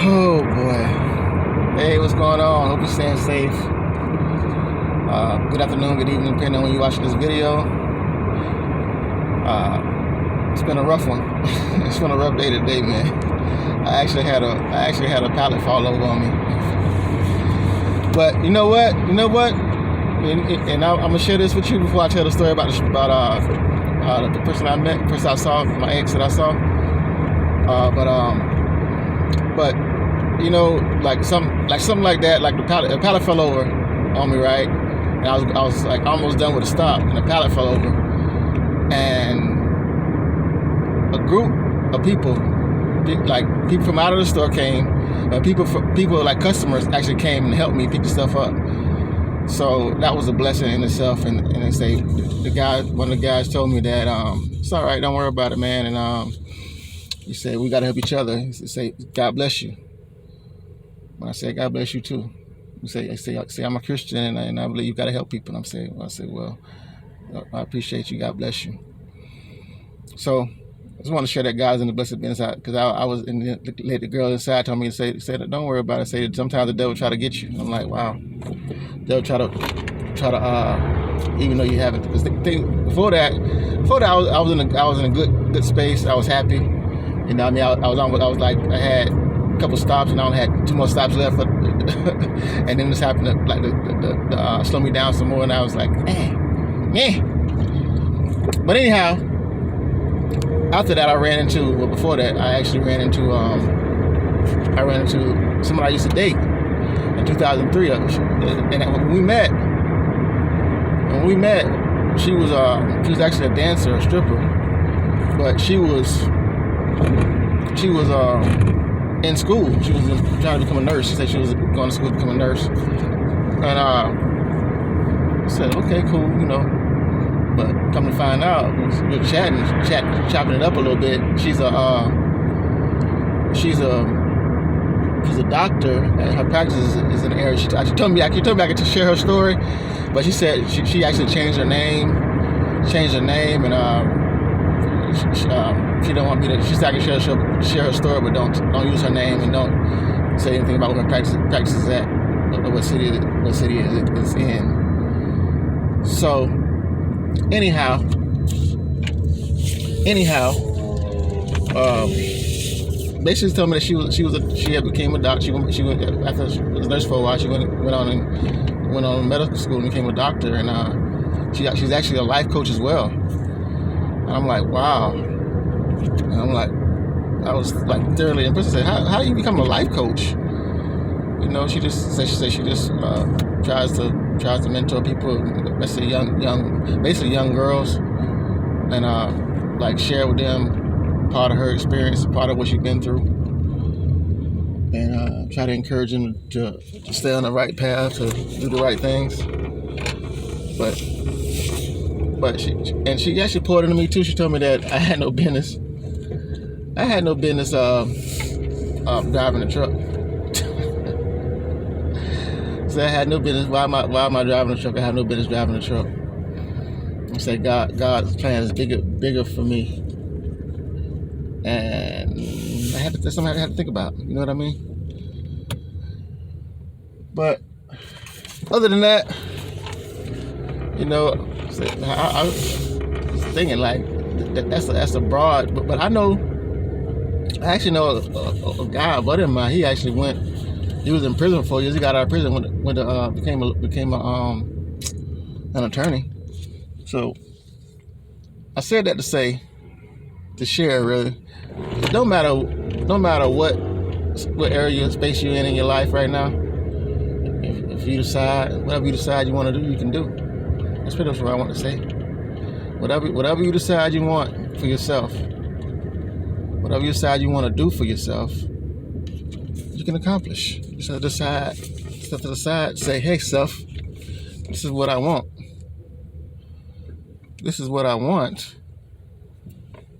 Oh boy. Hey, what's going on? Hope you're staying safe. Good afternoon, good evening, depending on when you're watching this video. It's been a rough one. It's been a rough day today, man. I actually had a pallet fall over on me. But you know what? And I'm gonna share this with you before I tell the story about the person I met, the person I saw, my ex that I saw. But you know, like something like that, like a pallet fell over on me, right? And I was like almost done with the stop, and the pallet fell over, and a group of people, like people from out of the store came, and people like customers actually came and helped me pick the stuff up. So that was a blessing in itself. And they say one of the guys told me that it's all right, don't worry about it, man. And he said we gotta help each other. He said, God bless you. When I said God bless you too, I say I'm a Christian and I believe you gotta help people. And I said, well, I appreciate you. God bless you. So I just want to share that God's in the blessed business, because I was let the girl inside told me to say that don't worry about it. Say that sometimes the devil try to get you. And I'm like, wow, they'll try to even though you haven't. Because before that I was in a good space. I was happy. You know what I mean? I was like, I had a couple stops and I only had 2 more stops left. And then this happened to slow me down some more, and I was like, meh. But anyhow, after that, before that, I actually ran into someone I used to date in 2003. And when we met, she was actually a dancer, a stripper, but she was in school. She was trying to become a nurse. She said she was going to school to become a nurse. And I said, okay, cool, you know. But come to find out, we were chopping it up a little bit. She's a doctor, and her practice is in the area. She told me I could share her story, but she said she actually changed her name, and she don't want me to. She said I can share her story, but don't use her name and don't say anything about where her practice is at, or what city it's in. So anyhow, basically told me that she had became a doctor. She went after she was a nurse for a while. She went on medical school and became a doctor, and she's actually a life coach as well. And I'm like, wow. And I was like thoroughly impressed. I said, how do you become a life coach? You know, she said she just tries to mentor people, basically young girls, and like share with them part of her experience, part of what she's been through, and try to encourage them to stay on the right path, to do the right things. But she actually poured into me too. She told me that I had no business driving a truck. So I had no business. Why am I driving a truck? I have no business driving a truck. I said God's plan is bigger for me, and that's something I had to think about. You know what I mean? But other than that, you know, I was thinking like that's a broad. But I actually know a guy, a buddy of mine. He actually went. He was in prison for 4 years. He got out of prison became an attorney. So I said that to share really. No matter what area space you're in your life right now, if you decide whatever you decide you want to do, you can do. That's pretty much what I want to say. Whatever you decide you want for yourself, whatever you decide you want to do for yourself, you can accomplish. You just decide, step to the side, say, hey, self, this is what I want. This is what I want.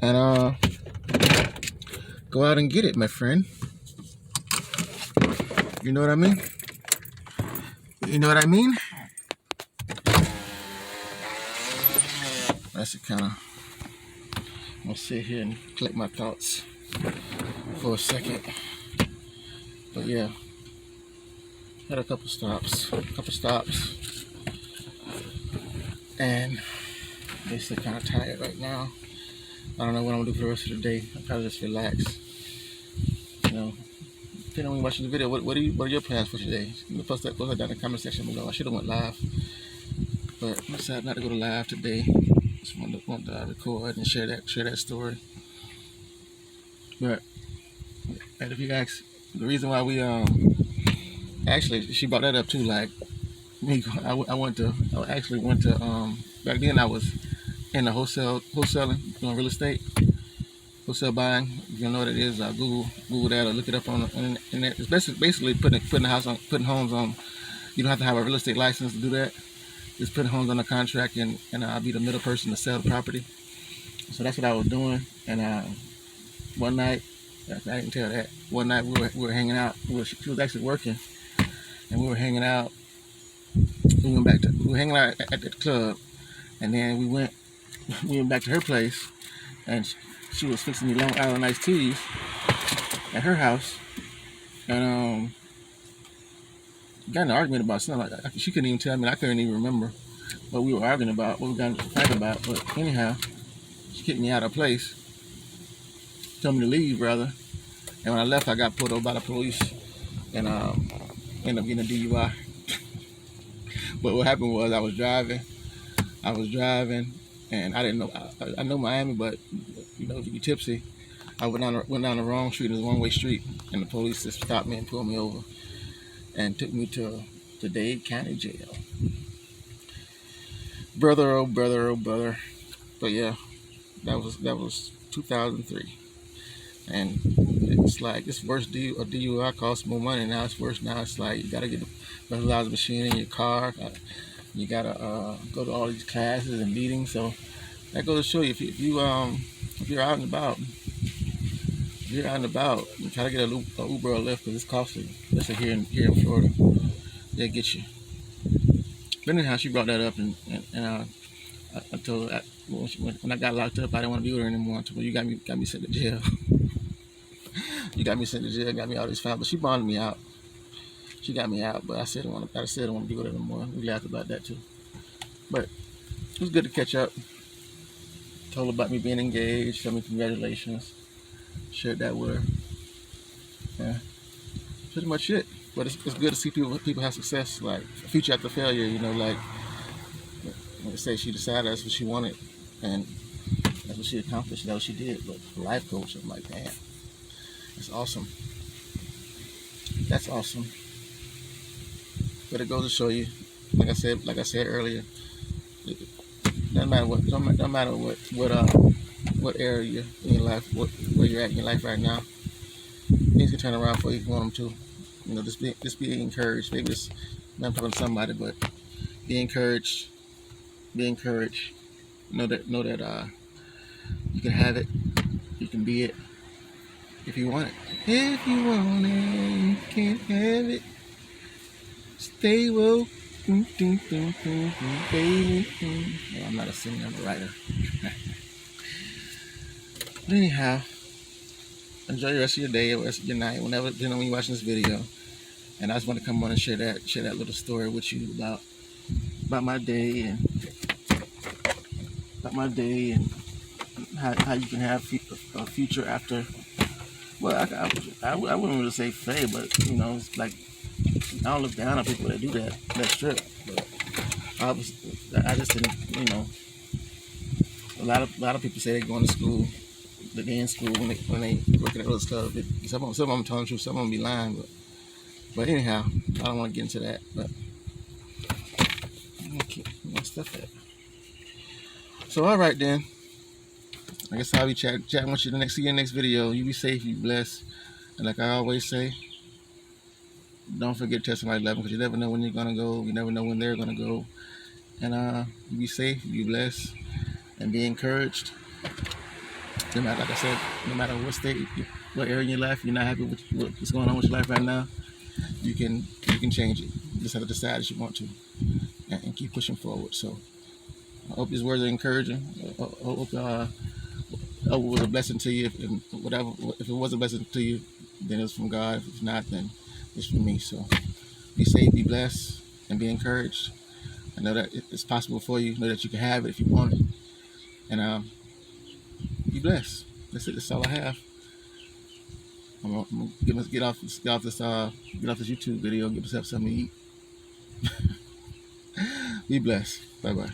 And go out and get it, my friend. You know what I mean? You know what I mean? That's kind of, I'm gonna sit here and collect my thoughts for a second. But yeah, had a couple stops, and basically kind of tired right now. I don't know what I'm gonna do for the rest of the day. I'll probably just relax. You know, depending on when you watching the video, what are your plans for today? You can post that down in the comment section below. I should have went live, but I decided not to go to live today. Just wanted to record and share that story. But and if you ask, the reason why we actually she brought that up too. Like me, I actually went to back then I was in the wholesaling, doing real estate, wholesale buying. If you don't know what it is, Google that or look it up on the internet. It's basically putting homes on. You don't have to have a real estate license to do that. Just putting homes on a contract, and I'll be the middle person to sell the property. So that's what I was doing. And one night, I didn't tell that. One night we were hanging out. She was actually working, and we were hanging out. We were hanging out at the club, and then we went back to her place, and she was fixing me Long Island iced teas at her house, and got in an argument about something. Like she couldn't even tell me. I couldn't even remember what we were arguing about, what we got to fight about. But anyhow, she kicked me out of her place, told me to leave, brother. And when I left, I got pulled over by the police, and ended up getting a DUI. But what happened was I was driving, and I didn't know. I know Miami, but you know, if you get tipsy, I went down the wrong street. It was a one-way street, and the police just stopped me and pulled me over, and took me to Dade County Jail. Brother, oh brother, oh brother. But yeah, that was 2003, and it's like it's worse. A DUI costs more money now. It's worse now. It's like you gotta get a breathalyzer machine in your car. You gotta go to all these classes and meetings. So that goes to show you if you're out and about, you try to get a Uber or Lyft because it's costly. Especially here in Florida, they get you. But anyhow, she brought that up, and I told her when I got locked up, I didn't want to be with her anymore. I told her, you got me sent to jail. You got me sent to jail, got me all this fine. But she bonded me out. She got me out, but I said I don't want to be with her anymore. We laughed about that too. But it was good to catch up. Told her about me being engaged. Told me congratulations. Shared that with her. Yeah, pretty much it. But it's good to see people have success, like future after failure. You know, like they say, she decided that's what she wanted, and that's what she accomplished. That's what she did. But life coach, I'm like, damn, that's awesome. That's awesome. But it goes to show you, like I said earlier, it doesn't matter what area in your life, where you're at in your life right now. Things can turn around for you if you want them to. You know, just be encouraged. Maybe it's, I'm talking to somebody, but be encouraged. Be encouraged. Know that you can have it. You can be it if you want it. If you want it, you can have it. Stay woke. Baby. No, I'm not a singer, I'm a writer. But anyhow, enjoy the rest of your day, the rest of your night, depending on when you're watching this video. And I just want to come on and share that little story with you about my day and how you can have a future after. Well, I wouldn't really say fail, but you know, it's like I don't look down on people that do that strip. But I just didn't, you know. A lot of people say they're going to school, that they're in school when they working at other stuff. Some of them telling the truth, some of them be lying. But anyhow, I don't want to get into that. But okay, stuff that. So all right then. I guess I'll be chatting with you see you in the next video. You be safe, you be blessed, and like I always say, don't forget to test somebody 11 because you never know when you're gonna go. You never know when they're gonna go. And you be safe, you be blessed, and be encouraged. No matter, like I said, no matter what state, what area in your life you're not happy with what's going on with your life right now, you can change it. You just have to decide if you want to, and keep pushing forward. So I hope these words are encouraging. I hope it was a blessing to you. If it was a blessing to you, then it's from God. If it's not, then it's from me. So be safe, be blessed, and be encouraged. I know that it's possible for you. Know that you can have it if you want it, and be blessed. That's it. That's all I have. I'm gonna get off this YouTube video. Get myself something to eat. Be blessed. Bye bye.